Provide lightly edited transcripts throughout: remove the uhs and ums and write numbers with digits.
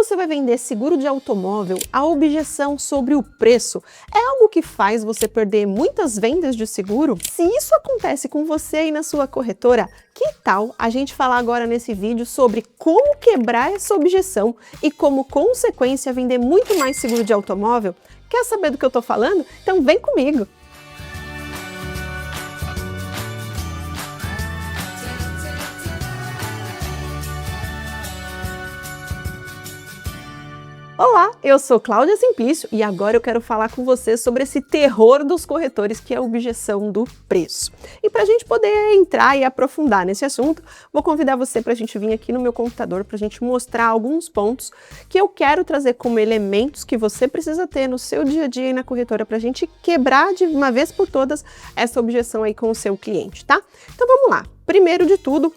você vai vender seguro de automóvel, a objeção sobre o preço é algo que faz você perder muitas vendas de seguro? Se isso acontece com você aí na sua corretora, que tal a gente falar agora nesse vídeo sobre como quebrar essa objeção e como consequência vender muito mais seguro de automóvel? Quer saber do que eu tô falando? Então vem comigo! Olá, eu sou Cláudia Simplício e agora eu quero falar com você sobre esse terror dos corretores que é a objeção do preço. E para a gente poder entrar e aprofundar nesse assunto, vou convidar você para a gente vir aqui no meu computador para a gente mostrar alguns pontos que eu quero trazer como elementos que você precisa ter no seu dia a dia e na corretora para a gente quebrar de uma vez por todas essa objeção aí com o seu cliente, tá? Então vamos lá. Primeiro de tudo,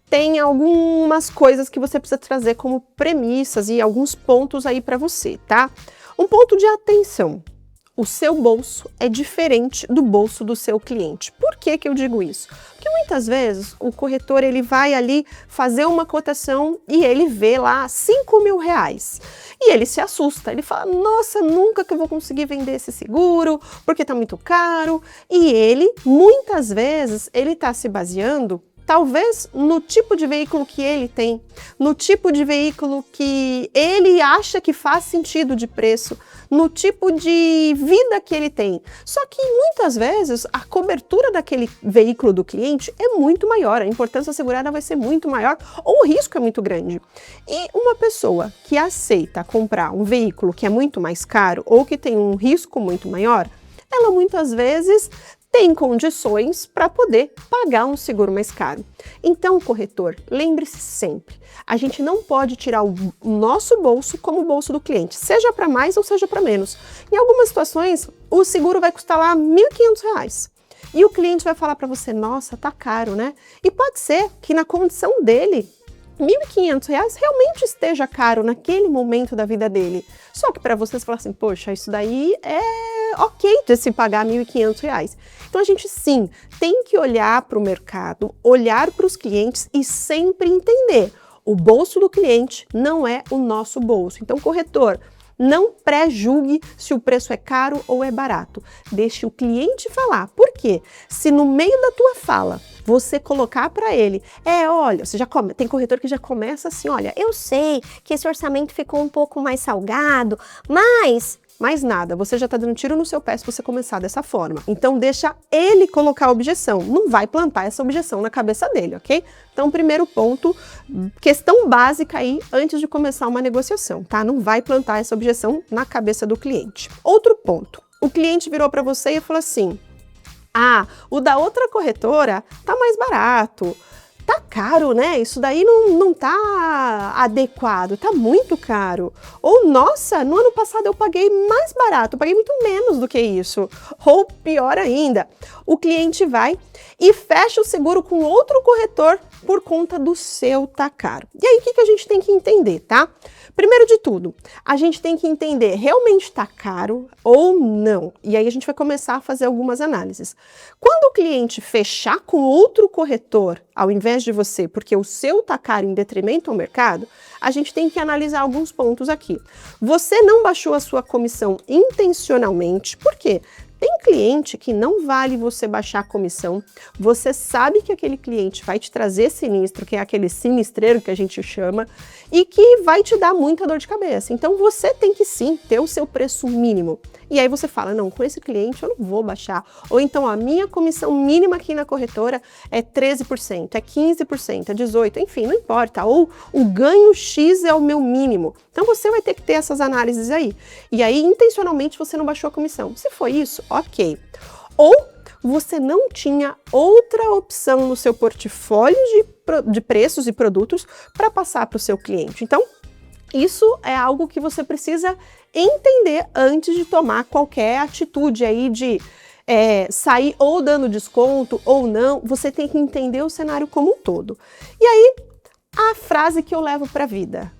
tem algumas coisas que você precisa trazer como premissas e alguns pontos aí para você, tá? Um ponto de atenção. O seu bolso é diferente do bolso do seu cliente. Por que que eu digo isso? Porque muitas vezes o corretor ele vai ali fazer uma cotação e ele vê lá R$5.000 e ele se assusta, ele fala, nossa, nunca que eu vou conseguir vender esse seguro porque tá muito caro. E ele, muitas vezes, ele tá se baseando talvez no tipo de veículo que ele tem, no tipo de veículo que ele acha que faz sentido de preço, no tipo de vida que ele tem. Só que muitas vezes a cobertura daquele veículo do cliente é muito maior, a importância assegurada vai ser muito maior ou o risco é muito grande. E uma pessoa que aceita comprar um veículo que é muito mais caro ou que tem um risco muito maior, ela muitas vezes tem condições para poder pagar um seguro mais caro. Então, corretor, lembre-se sempre, a gente não pode tirar o nosso bolso como o bolso do cliente, seja para mais ou seja para menos. Em algumas situações, o seguro vai custar lá R$1.500. E o cliente vai falar para você, nossa, tá caro, né? E pode ser que na condição dele, R$1.500 realmente esteja caro naquele momento da vida dele. Só que para vocês falar assim, poxa, isso daí é ok de se pagar R$1.500. Então a gente sim tem que olhar para o mercado, olhar para os clientes e sempre entender, o bolso do cliente não é o nosso bolso. Então, corretor, não pré-julgue se o preço é caro ou é barato. Deixe o cliente falar. Por quê? Se no meio da tua fala você colocar para ele, olha, você já tem corretor que já começa assim, olha, eu sei que esse orçamento ficou um pouco mais salgado, mas mais nada, você já está dando tiro no seu pé se você começar dessa forma. Então deixa ele colocar a objeção, não vai plantar essa objeção na cabeça dele, ok? Então primeiro ponto, questão básica aí antes de começar uma negociação, tá? Não vai plantar essa objeção na cabeça do cliente. Outro ponto, o cliente virou para você e falou assim, o da outra corretora tá mais barato, tá caro, né? Isso daí não tá adequado, tá muito caro. Ou, nossa, no ano passado eu paguei mais barato, eu paguei muito menos do que isso. Ou, pior ainda, o cliente vai e fecha o seguro com outro corretor por conta do seu tá caro. E aí, o que a gente tem que entender, tá? Primeiro de tudo, a gente tem que entender, realmente tá caro ou não? E aí a gente vai começar a fazer algumas análises. Quando o cliente fechar com outro corretor, ao invés de você, porque o seu tá caro em detrimento ao mercado, a gente tem que analisar alguns pontos aqui. Você não baixou a sua comissão intencionalmente, por quê? Tem cliente que não vale você baixar a comissão, você sabe que aquele cliente vai te trazer sinistro, que é aquele sinistreiro que a gente chama, e que vai te dar muita dor de cabeça. Então você tem que sim ter o seu preço mínimo. E aí você fala, não, com esse cliente eu não vou baixar. Ou então a minha comissão mínima aqui na corretora é 13%, é 15%, é 18%, enfim, não importa. Ou o ganho X é o meu mínimo. Então você vai ter que ter essas análises aí. E aí intencionalmente você não baixou a comissão. Se foi isso, ok. Ou você não tinha outra opção no seu portfólio de preços e produtos para passar para o seu cliente. Então, isso é algo que você precisa entender antes de tomar qualquer atitude aí de sair ou dando desconto ou não. Você tem que entender o cenário como um todo. E aí, a frase que eu levo para a vida.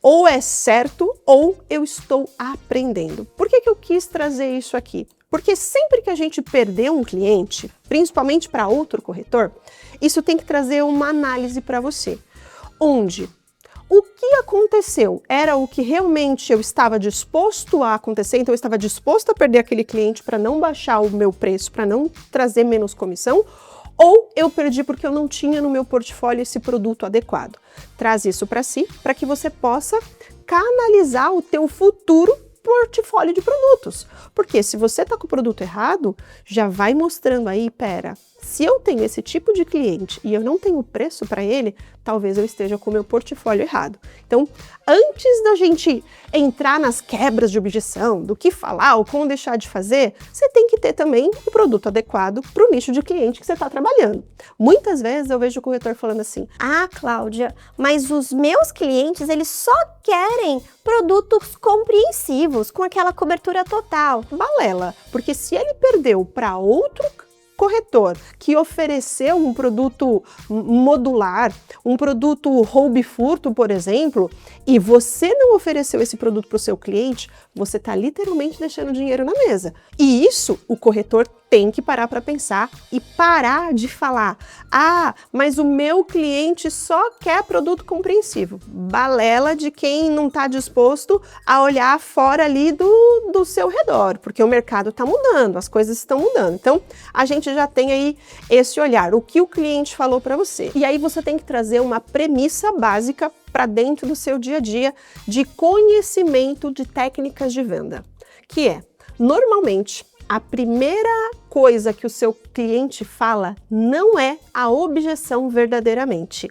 Ou é certo ou eu estou aprendendo. Por que eu quis trazer isso aqui? Porque sempre que a gente perder um cliente, principalmente para outro corretor, isso tem que trazer uma análise para você. Onde o que aconteceu era o que realmente eu estava disposto a acontecer, então eu estava disposto a perder aquele cliente para não baixar o meu preço, para não trazer menos comissão, ou eu perdi porque eu não tinha no meu portfólio esse produto adequado. Traz isso para si, para que você possa canalizar o teu futuro portfólio de produtos. Porque se você está com o produto errado, já vai mostrando aí, pera, se eu tenho esse tipo de cliente e eu não tenho preço para ele, talvez eu esteja com o meu portfólio errado. Então, antes da gente entrar nas quebras de objeção, do que falar ou como deixar de fazer, você tem que ter também o produto adequado para o nicho de cliente que você está trabalhando. Muitas vezes eu vejo o corretor falando assim, ah, Cláudia, mas os meus clientes, eles só querem produtos compreensivos, com aquela cobertura total. Balela, porque se ele perdeu para outro corretor que ofereceu um produto modular, um produto roube furto, por exemplo, e você não ofereceu esse produto para o seu cliente, você está literalmente deixando dinheiro na mesa. E isso o corretor tem que parar para pensar e parar de falar, ah, mas o meu cliente só quer produto compreensivo. Balela de quem não está disposto a olhar fora ali do seu redor, porque o mercado está mudando, as coisas estão mudando. Então, a gente já tem aí esse olhar, o que o cliente falou para você. E aí você tem que trazer uma premissa básica para dentro do seu dia a dia de conhecimento de técnicas de venda, que é, normalmente, a primeira coisa que o seu cliente fala não é a objeção verdadeiramente.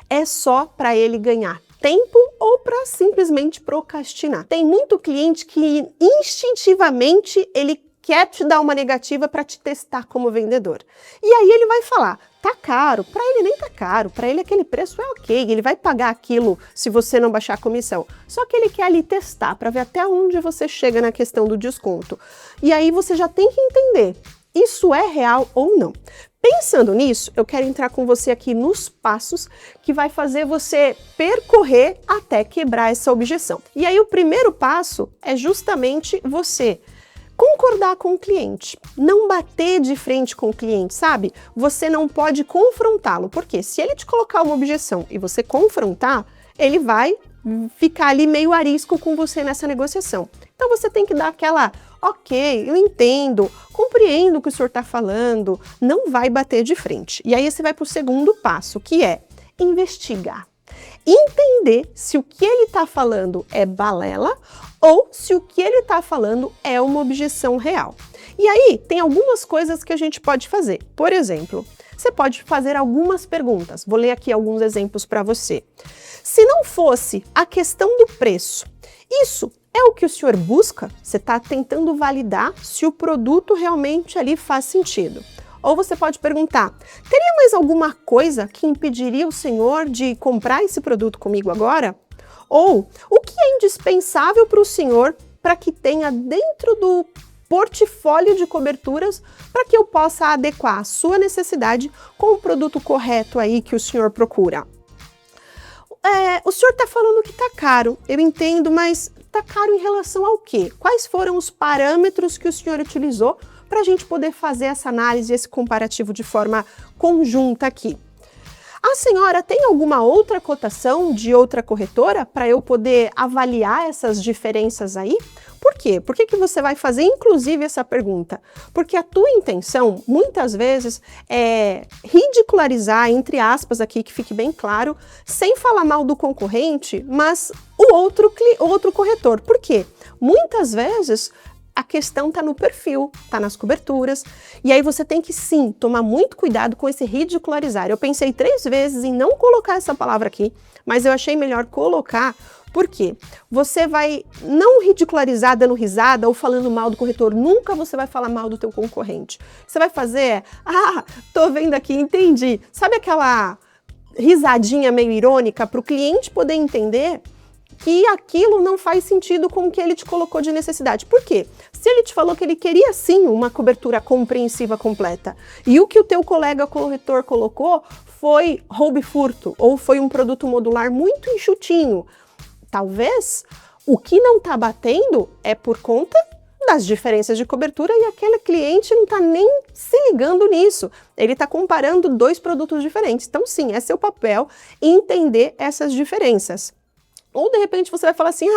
É só para ele ganhar tempo ou para simplesmente procrastinar. Tem muito cliente que instintivamente ele quer te dar uma negativa para te testar como vendedor. E aí ele vai falar, tá caro, para ele nem tá caro, para ele aquele preço é ok, ele vai pagar aquilo se você não baixar a comissão. Só que ele quer ali testar para ver até onde você chega na questão do desconto. E aí você já tem que entender, isso é real ou não. Pensando nisso, eu quero entrar com você aqui nos passos que vai fazer você percorrer até quebrar essa objeção. E aí o primeiro passo é justamente você concordar com o cliente, não bater de frente com o cliente, sabe? Você não pode confrontá-lo, porque se ele te colocar uma objeção e você confrontar, ele vai ficar ali meio arisco com você nessa negociação. Então você tem que dar aquela, ok, eu entendo, compreendo o que o senhor está falando, não vai bater de frente. E aí você vai para o segundo passo, que é investigar. Entender se o que ele está falando é balela ou se o que ele está falando é uma objeção real. E aí, tem algumas coisas que a gente pode fazer. Por exemplo, você pode fazer algumas perguntas. Vou ler aqui alguns exemplos para você. Se não fosse a questão do preço, isso é o que o senhor busca? Você está tentando validar se o produto realmente ali faz sentido. Ou você pode perguntar, teria mais alguma coisa que impediria o senhor de comprar esse produto comigo agora? Ou, o que é indispensável para o senhor para que tenha dentro do portfólio de coberturas para que eu possa adequar a sua necessidade com o produto correto aí que o senhor procura? O senhor está falando que está caro, eu entendo, mas está caro em relação ao quê? Quais foram os parâmetros que o senhor utilizou para a gente poder fazer essa análise, esse comparativo de forma conjunta aqui? A senhora tem alguma outra cotação de outra corretora para eu poder avaliar essas diferenças aí? Por quê? Por que você vai fazer, inclusive, essa pergunta? Porque a tua intenção, muitas vezes, é ridicularizar, entre aspas aqui, que fique bem claro, sem falar mal do concorrente, mas o outro corretor. Por quê? Muitas vezes a questão está no perfil, está nas coberturas, e aí você tem que sim tomar muito cuidado com esse ridicularizar. Eu pensei 3 vezes em não colocar essa palavra aqui, mas eu achei melhor colocar, porque você vai não ridicularizar dando risada ou falando mal do corretor, nunca você vai falar mal do teu concorrente. Você vai fazer, tô vendo aqui, entendi. Sabe aquela risadinha meio irônica para o cliente poder entender que aquilo não faz sentido com o que ele te colocou de necessidade. Por quê? Se ele te falou que ele queria sim uma cobertura compreensiva completa, e o que o teu colega corretor colocou foi roube furto, ou foi um produto modular muito enxutinho, talvez o que não está batendo é por conta das diferenças de cobertura e aquele cliente não está nem se ligando nisso. Ele está comparando 2 produtos diferentes. Então sim, é seu papel entender essas diferenças. Ou, de repente, você vai falar assim,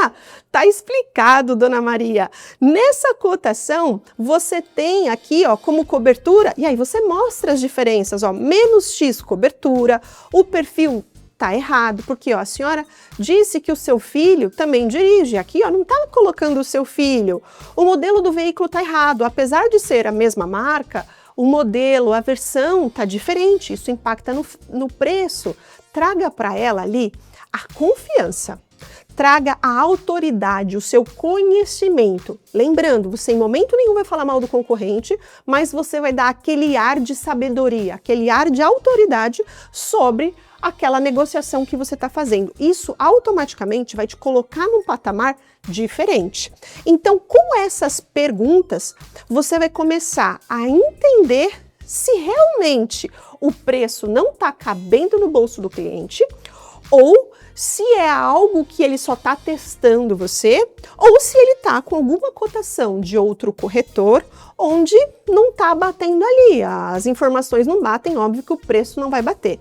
tá explicado, dona Maria. Nessa cotação, você tem aqui, ó, como cobertura, e aí você mostra as diferenças, ó, menos X cobertura, o perfil tá errado, porque, ó, a senhora disse que o seu filho também dirige. Aqui, ó, não tá colocando o seu filho. O modelo do veículo tá errado. Apesar de ser a mesma marca, o modelo, a versão tá diferente. Isso impacta no preço. Traga para ela ali a confiança, traga a autoridade, o seu conhecimento. Lembrando, você em momento nenhum vai falar mal do concorrente, mas você vai dar aquele ar de sabedoria, aquele ar de autoridade sobre aquela negociação que você está fazendo. Isso automaticamente vai te colocar num patamar diferente. Então, com essas perguntas, você vai começar a entender se realmente o preço não está cabendo no bolso do cliente, ou se é algo que ele só está testando você, ou se ele está com alguma cotação de outro corretor, onde não está batendo ali, as informações não batem, óbvio que o preço não vai bater.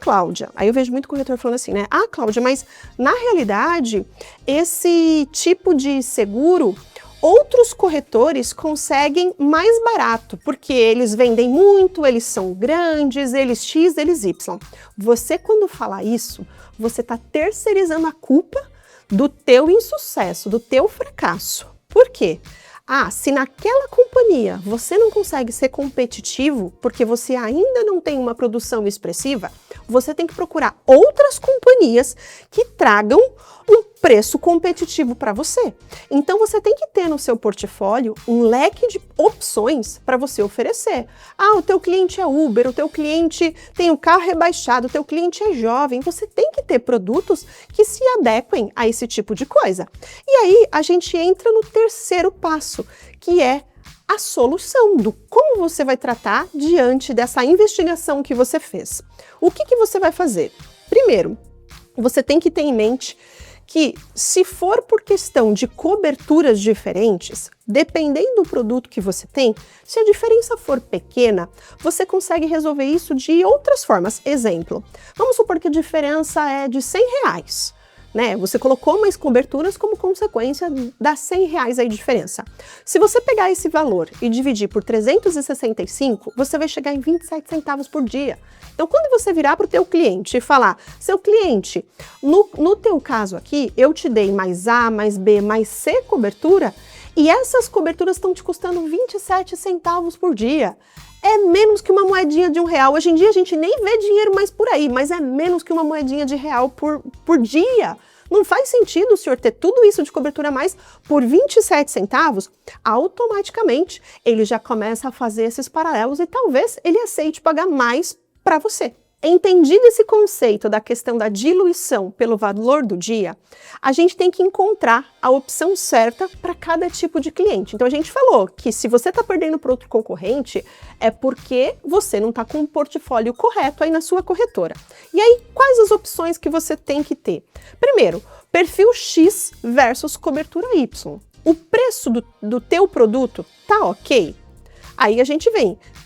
Cláudia, aí eu vejo muito corretor falando assim, né? Cláudia, mas na realidade, esse tipo de seguro, outros corretores conseguem mais barato, porque eles vendem muito, eles são grandes, eles X, eles Y. Você, quando fala isso, você está terceirizando a culpa do teu insucesso, do teu fracasso. Por quê? Se naquela companhia você não consegue ser competitivo porque você ainda não tem uma produção expressiva, você tem que procurar outras companhias que tragam um preço competitivo para você. Então você tem que ter no seu portfólio um leque de opções para você oferecer. O teu cliente é Uber, o teu cliente tem o carro rebaixado, o teu cliente é jovem. Você tem que ter produtos que se adequem a esse tipo de coisa. E aí a gente entra no terceiro passo, que é a solução do como você vai tratar diante dessa investigação que você fez. O que você vai fazer? Primeiro, você tem que ter em mente que, se for por questão de coberturas diferentes, dependendo do produto que você tem, se a diferença for pequena, você consegue resolver isso de outras formas. Exemplo, vamos supor que a diferença é de R$100. Né? Você colocou mais coberturas como consequência das R$100 aí de diferença. Se você pegar esse valor e dividir por 365, você vai chegar em 27 centavos por dia. Então, quando você virar para o teu cliente e falar, seu cliente, no teu caso aqui, eu te dei mais A, mais B, mais C cobertura, e essas coberturas estão te custando 27 centavos por dia. É menos que uma moedinha de R$1. Hoje em dia a gente nem vê dinheiro mais por aí, mas é menos que uma moedinha de R$1 por dia. Não faz sentido o senhor ter tudo isso de cobertura a mais por 27 centavos? Automaticamente ele já começa a fazer esses paralelos e talvez ele aceite pagar mais para você. Entendido esse conceito da questão da diluição pelo valor do dia, a gente tem que encontrar a opção certa para cada tipo de cliente. Então a gente falou que se você está perdendo para outro concorrente, é porque você não está com um portfólio correto aí na sua corretora. E aí, quais as opções que você tem que ter? Primeiro, perfil X versus cobertura Y. O preço do teu produto tá ok? Aí a gente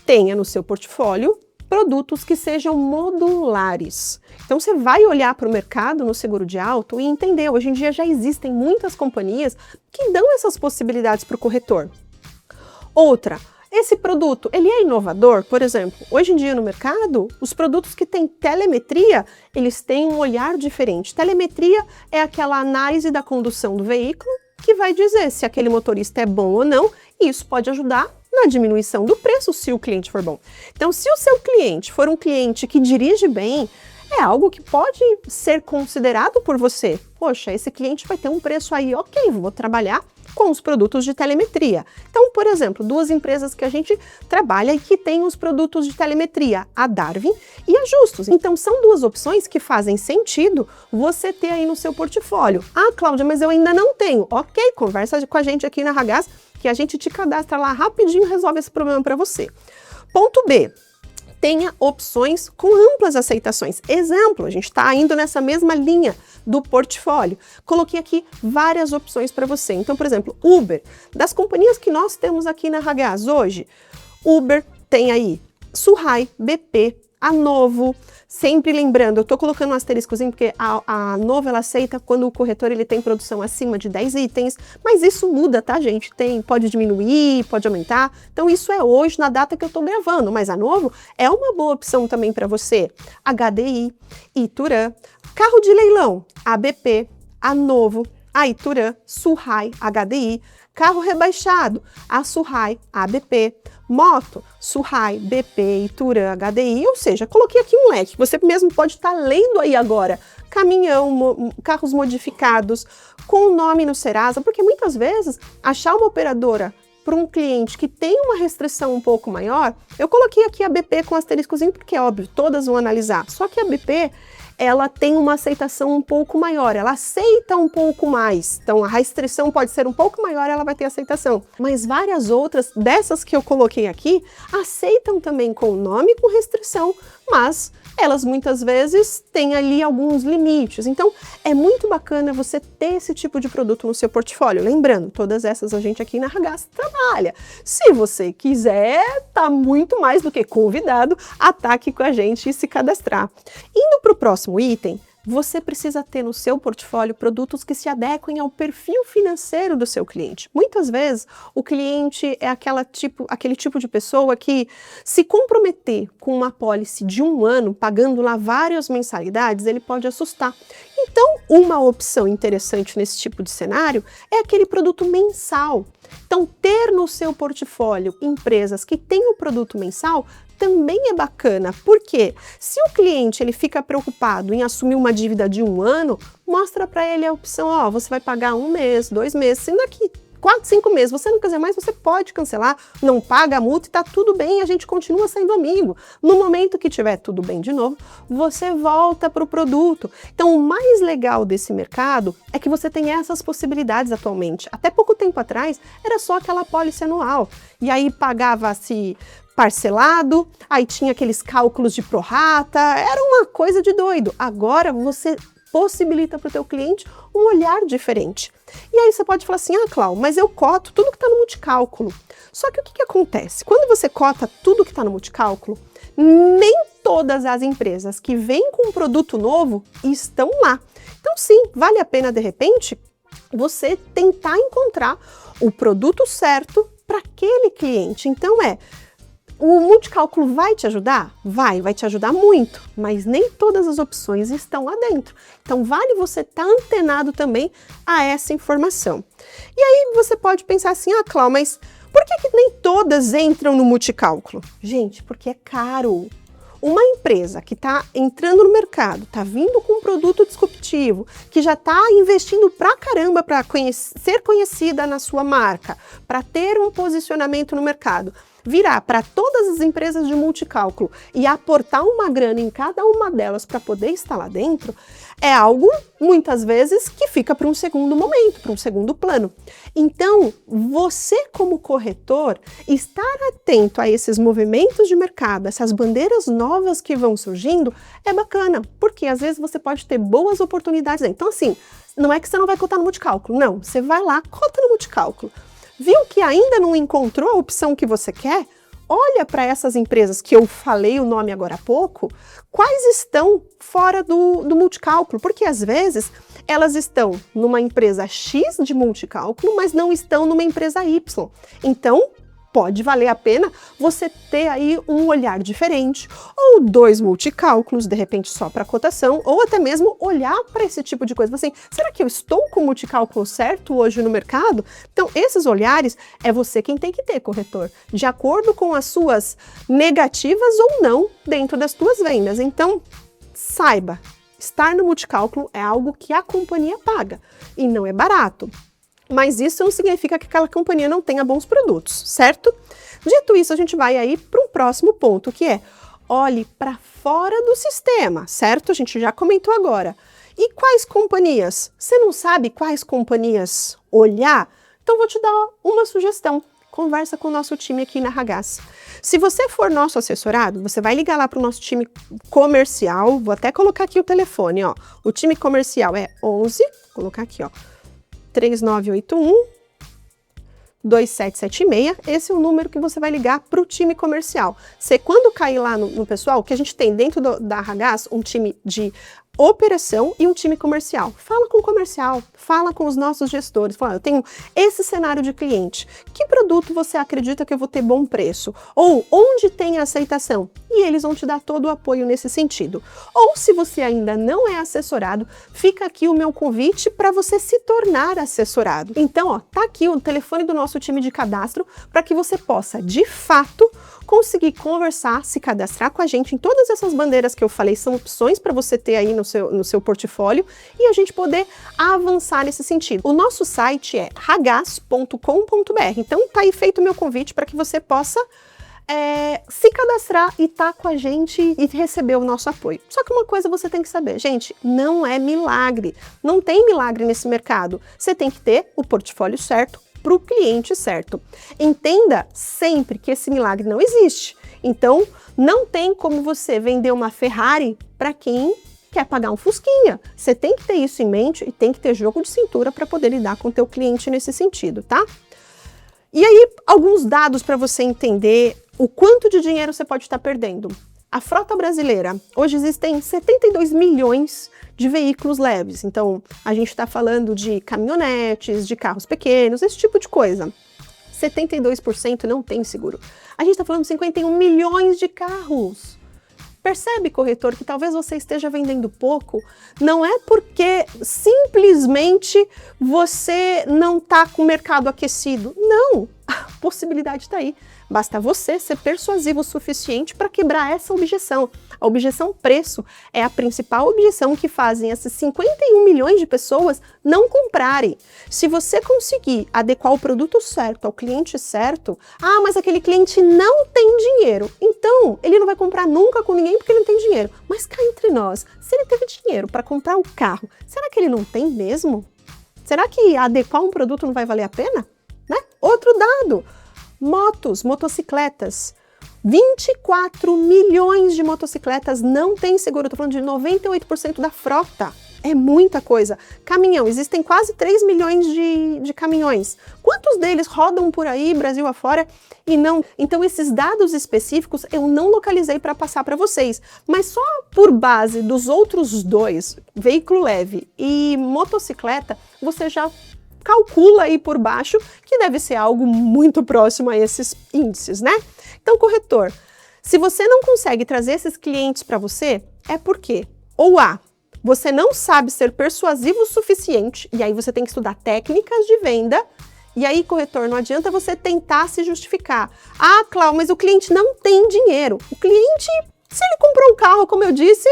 tenha no seu portfólio produtos que sejam modulares. Então você vai olhar para o mercado no seguro de auto e entender, hoje em dia já existem muitas companhias que dão essas possibilidades para o corretor. Outra, esse produto, ele é inovador? Por exemplo, hoje em dia no mercado, os produtos que têm telemetria, eles têm um olhar diferente. Telemetria é aquela análise da condução do veículo que vai dizer se aquele motorista é bom ou não, e isso pode ajudar na diminuição do preço se o cliente for bom. Então, se o seu cliente for um cliente que dirige bem, é algo que pode ser considerado por você. Poxa, esse cliente vai ter um preço aí, ok, vou trabalhar com os produtos de telemetria. Então, por exemplo, duas empresas que a gente trabalha e que têm os produtos de telemetria, a Darwin e a Justus. Então, são duas opções que fazem sentido você ter aí no seu portfólio. Cláudia, mas eu ainda não tenho. Ok, conversa com a gente aqui na Ragaz, que a gente te cadastra lá rapidinho e resolve esse problema para você. Ponto B. Tenha opções com amplas aceitações. Exemplo, a gente está indo nessa mesma linha do portfólio. Coloquei aqui várias opções para você. Então, por exemplo, Uber. Das companhias que nós temos aqui na Ragaz hoje, Uber tem aí Suhai, BP, A Novo, sempre lembrando, eu tô colocando um asteriscozinho porque a Novo ela aceita quando o corretor ele tem produção acima de 10 itens, mas isso muda, tá, gente? Pode diminuir, pode aumentar. Então isso é hoje, na data que eu tô gravando, mas a Novo é uma boa opção também para você. HDI, Ituran, carro de leilão, ABP, a Novo, a Ituran, Surrai, HDI, carro rebaixado, a Surrai, ABP, moto, Surrai, BP, Ituran, HDI, ou seja, coloquei aqui um leque, você mesmo pode estar lendo aí agora, caminhão, carros modificados, com o nome no Serasa, porque muitas vezes achar uma operadora para um cliente que tem uma restrição um pouco maior, eu coloquei aqui a BP com asteriscozinho, porque é óbvio, todas vão analisar, só que a BP ela tem uma aceitação um pouco maior, ela aceita um pouco mais. Então, a restrição pode ser um pouco maior, ela vai ter aceitação. Mas várias outras, dessas que eu coloquei aqui, aceitam também com nome e com restrição, mas elas muitas vezes têm ali alguns limites. Então, é muito bacana você ter esse tipo de produto no seu portfólio. Lembrando, todas essas a gente aqui na Ragaz trabalha. Se você quiser, tá muito mais do que convidado a estar aqui com a gente e se cadastrar. Indo para o próximo item, você precisa ter no seu portfólio produtos que se adequem ao perfil financeiro do seu cliente. Muitas vezes, o cliente é aquele tipo de pessoa que se comprometer com uma apólice de 1 ano, pagando lá várias mensalidades, ele pode assustar. Então, uma opção interessante nesse tipo de cenário é aquele produto mensal. Então, ter no seu portfólio empresas que têm o produto mensal também é bacana, porque se o cliente ele fica preocupado em assumir uma dívida de 1 ano, mostra para ele a opção, ó, você vai pagar 1 mês, 2 meses, sendo daqui 4, 5 meses, você não quiser mais, você pode cancelar, não paga a multa e tá tudo bem, a gente continua sendo amigo. No momento que tiver tudo bem de novo, você volta para o produto. Então, o mais legal desse mercado é que você tem essas possibilidades atualmente. Até pouco tempo atrás, era só aquela apólice anual, e aí pagava-se parcelado, aí tinha aqueles cálculos de prorata, era uma coisa de doido. Agora você possibilita para o teu cliente um olhar diferente. E aí você pode falar assim, Clau, mas eu coto tudo que está no multicálculo. Só que o que acontece? Quando você cota tudo que está no multicálculo, nem todas as empresas que vêm com um produto novo estão lá. Então sim, vale a pena de repente você tentar encontrar o produto certo para aquele cliente. Então o multicálculo vai te ajudar? Vai te ajudar muito, mas nem todas as opções estão lá dentro. Então vale você estar antenado também a essa informação. E aí você pode pensar assim, Clau, mas por que nem todas entram no multicálculo? Gente, porque é caro. Uma empresa que está entrando no mercado, está vindo com um produto disruptivo, que já está investindo pra caramba para ser conhecida na sua marca, para ter um posicionamento no mercado, virar para todas as empresas de multicálculo e aportar uma grana em cada uma delas para poder estar lá dentro, é algo, muitas vezes, que fica para um segundo momento, para um segundo plano. Então, você como corretor, estar atento a esses movimentos de mercado, essas bandeiras novas que vão surgindo, é bacana, porque às vezes você pode ter boas oportunidades. Então, assim, não é que você não vai cotar no multicálculo, não, você vai lá, cota no multicálculo. Viu que ainda não encontrou a opção que você quer? Olha para essas empresas que eu falei o nome agora há pouco, quais estão fora do multicálculo, porque às vezes elas estão numa empresa X de multicálculo, mas não estão numa empresa Y. Então, pode valer a pena você ter aí um olhar diferente, ou 2 multicálculos, de repente só para cotação, ou até mesmo olhar para esse tipo de coisa. Assim, será que eu estou com o multicálculo certo hoje no mercado? Então, esses olhares é você quem tem que ter, corretor, de acordo com as suas negativas ou não dentro das tuas vendas. Então, saiba, estar no multicálculo é algo que a companhia paga e não é barato. Mas isso não significa que aquela companhia não tenha bons produtos, certo? Dito isso, a gente vai aí para um próximo ponto, que é olhe para fora do sistema, certo? A gente já comentou agora. E quais companhias? Você não sabe quais companhias olhar? Então vou te dar uma sugestão. Conversa com o nosso time aqui na Ragaz. Se você for nosso assessorado, você vai ligar lá para o nosso time comercial, vou até colocar aqui o telefone, ó. O time comercial é 11, vou colocar aqui, ó. 3981 2776, esse é o número que você vai ligar para o time comercial. Você, quando cair lá no pessoal, que a gente tem dentro da Arragás um time de operação e um time comercial. Fala com o comercial, fala com os nossos gestores, fala, eu tenho esse cenário de cliente, que produto você acredita que eu vou ter bom preço? Ou onde tem aceitação? E eles vão te dar todo o apoio nesse sentido. Ou se você ainda não é assessorado, fica aqui o meu convite para você se tornar assessorado. Então, ó, tá aqui o telefone do nosso time de cadastro para que você possa, de fato, conseguir conversar, se cadastrar com a gente em todas essas bandeiras que eu falei, são opções para você ter aí no seu portfólio e a gente poder avançar nesse sentido. O nosso site é ragaz.com.br, então tá aí feito o meu convite para que você possa se cadastrar e tá com a gente e receber o nosso apoio. Só que uma coisa você tem que saber, gente, não é milagre, não tem milagre nesse mercado. Você tem que ter o portfólio certo, para o cliente certo. Entenda sempre que esse milagre não existe. Então, não tem como você vender uma Ferrari para quem quer pagar um Fusquinha. Você tem que ter isso em mente e tem que ter jogo de cintura para poder lidar com o teu cliente nesse sentido, tá? E aí, alguns dados para você entender o quanto de dinheiro você pode estar perdendo. A frota brasileira, hoje existem 72 milhões de veículos leves, então a gente está falando de caminhonetes, de carros pequenos, esse tipo de coisa. 72% não tem seguro. A gente está falando de 51 milhões de carros. Percebe, corretor, que talvez você esteja vendendo pouco, não é porque simplesmente você não está com o mercado aquecido. Não, a possibilidade está aí. Basta você ser persuasivo o suficiente para quebrar essa objeção. A objeção preço é a principal objeção que fazem esses 51 milhões de pessoas não comprarem. Se você conseguir adequar o produto certo ao cliente certo, mas aquele cliente não tem dinheiro, então ele não vai comprar nunca com ninguém porque ele não tem dinheiro. Mas cá entre nós, se ele teve dinheiro para comprar o carro, será que ele não tem mesmo? Será que adequar um produto não vai valer a pena? Né? Outro dado. Motos, motocicletas, 24 milhões de motocicletas não têm seguro, estou falando de 98% da frota, é muita coisa. Caminhão, existem quase 3 milhões de caminhões, quantos deles rodam por aí, Brasil afora, e não? Então esses dados específicos eu não localizei para passar para vocês, mas só por base dos outros dois, veículo leve e motocicleta, você já calcula aí por baixo que deve ser algo muito próximo a esses índices, né? Então, corretor, se você não consegue trazer esses clientes para você, é porque ou você não sabe ser persuasivo o suficiente, e aí você tem que estudar técnicas de venda, e aí, corretor, não adianta você tentar se justificar. Cláudia, mas o cliente não tem dinheiro. O cliente, se ele comprou um carro, como eu disse,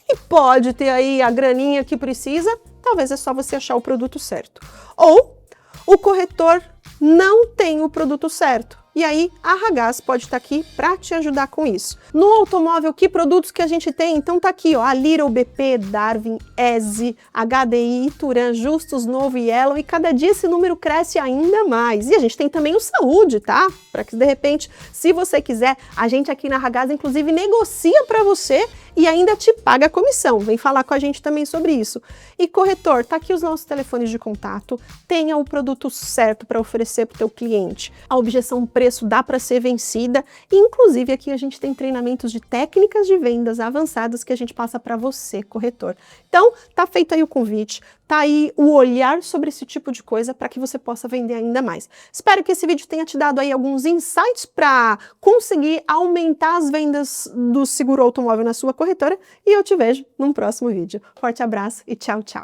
e pode ter aí a graninha que precisa, talvez é só você achar o produto certo. Ou o corretor não tem o produto certo. E aí a Arragás pode estar aqui para te ajudar com isso. No automóvel, que produtos que a gente tem? Então tá aqui, ó, a Little, BP, Darwin, ESE, HDI, Ituran, Justus, Novo e Yellow, e cada dia esse número cresce ainda mais. E a gente tem também o Saúde, tá? Para que de repente, se você quiser, a gente aqui na Arragás inclusive negocia para você e ainda te paga a comissão. Vem falar com a gente também sobre isso. E corretor, tá aqui os nossos telefones de contato, tenha o produto certo para oferecer para o teu cliente. A objeção preço dá para ser vencida, e inclusive aqui a gente tem treinamentos de técnicas de vendas avançadas que a gente passa para você, corretor. Então, tá feito aí o convite, tá aí o olhar sobre esse tipo de coisa para que você possa vender ainda mais. Espero que esse vídeo tenha te dado aí alguns insights para conseguir aumentar as vendas do seguro automóvel na sua corretora, e eu te vejo num próximo vídeo. Forte abraço e tchau, tchau!